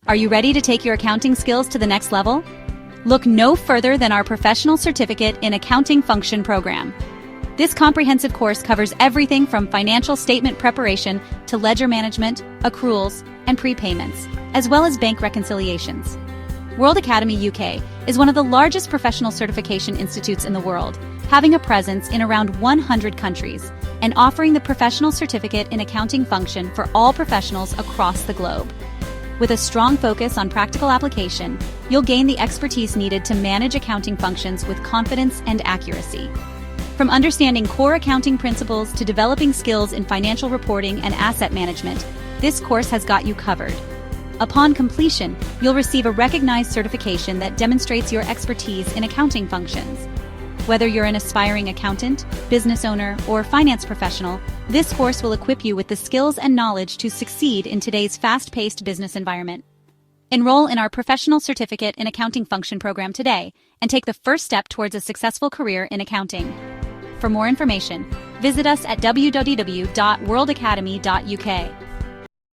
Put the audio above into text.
Are you ready to take your accounting skills to the next level? Look no further than our Professional Certificate in Accounting Function program. This comprehensive course covers everything from financial statement preparation to ledger management, accruals, and prepayments, as well as bank reconciliations. World Academy UK is one of the largest professional certification institutes in the world, having a presence in around 100 countries and offering the Professional Certificate in Accounting Function for all professionals across the globe. With a strong focus on practical application, you'll gain the expertise needed to manage accounting functions with confidence and accuracy. From understanding core accounting principles to developing skills in financial reporting and asset management, this course has got you covered. Upon completion, you'll receive a recognized certification that demonstrates your expertise in accounting functions. Whether you're an aspiring accountant, business owner, or finance professional, this course will equip you with the skills and knowledge to succeed in today's fast-paced business environment. Enroll in our Professional Certificate in Accounting Function program today and take the first step towards a successful career in accounting. For more information, visit us at www.worldacademy.uk.